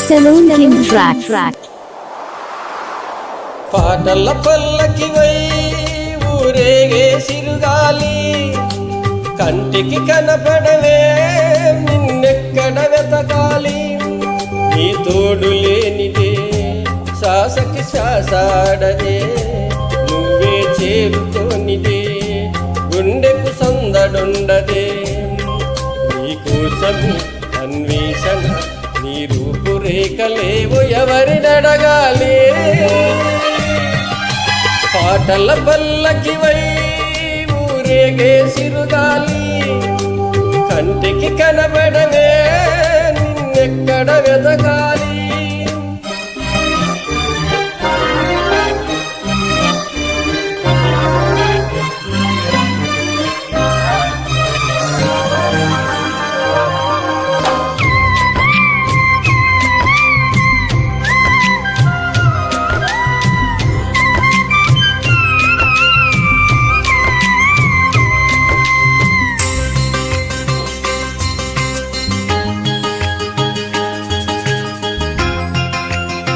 Stallone King track. పాటల పల్లకివై ఊరేగే సిరుగాలి కంటికి కనపడవే నిన్నెక్కడ వెతకాలి నీ తోడు లేనిదే శ్వాసకి శ్వాసాడదే నువ్వే చేరుకోనిదే గుండెకు సందడుండదే నీకోసం అన్వేషణ నీ రూపురేఖలేవో ఎవరినడగాలి పాటల పల్లకివై ఊరేగే సిరుగాలి కంటికి కనబడవే నిన్నెక్కడ వెతకాలి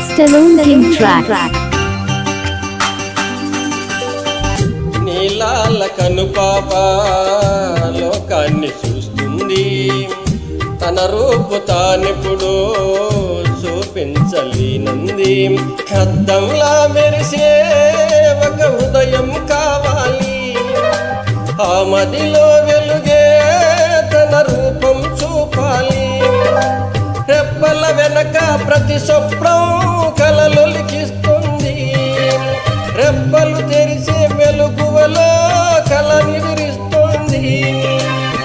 Stallone King track. నీలాల కనుపాప లోకాన్ని చూస్తుంది తన రూపు తానెప్పుడో చూపించలేనంది అద్దంలా మెరిసే ఒక హృదయం కావాలి ఆ మదిలో వెలుగే తన రూపం చూపాలి రెప్పల వెనక ప్రతి స్వప్నం కలలొలికిస్తుంది రెప్పలు తెరిసే వెలుగువలో కల నిదురిస్తుంది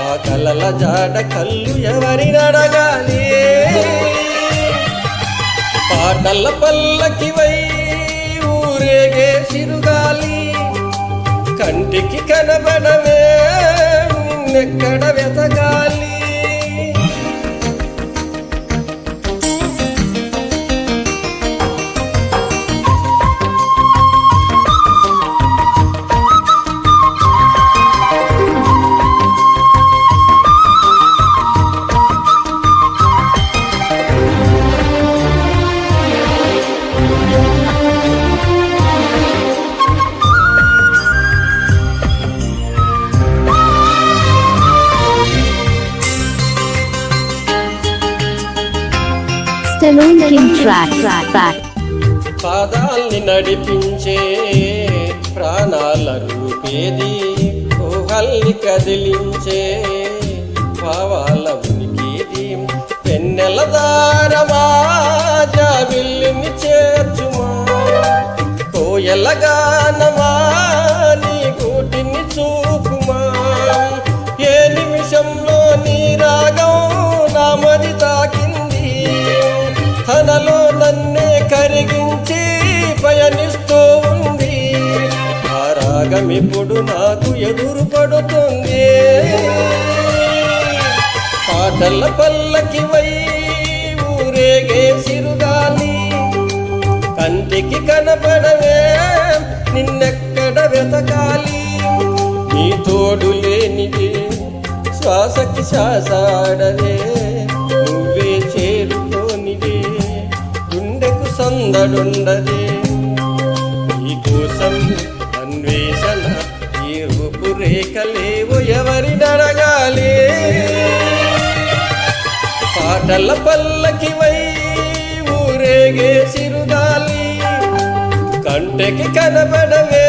ఆ కలల జాడ కళ్ళు ఎవరినడగాలి పాటల పల్లకివై ఊరేగే సిరుగాలి కంటికి కనబడవే నిన్నెక్కడ వెతకాలి Stallone King track. పాదాల్ని నడిపించే ప్రాణాల రూపేది ఊహల్ని కదిలించే భావాల ఉనికేది పెన్నెల దారమా జాబిల్లిని చేర్చుమా కోయల గానమా నీ కూటిని చూపుమా ఏ నిమిషంలో నీ రాగం నా మది తాకింది తనలో నన్నే కరిగించి పయనిస్తూ ఉంది ఆ రాగం ఇప్పుడు నాకు ఎదురు పడుతుంది పాటల పల్లకివై ఊరేగే సిరుగాలి కంటికి కనపడవే నిన్నెక్కడ వెతకాలి నీ తోడు లేనిది శ్వాసకి శ్వాసాడదే నువ్వే చేరుకోనిదే గుండెకు సందడుండదే నీకోసం అన్వేషణ ఈ రూపురేఖలేవో ఎవరినడగాలి పాటల పల్లకివై ఊరేగే సిరుగాలి కంటికి కనబడవే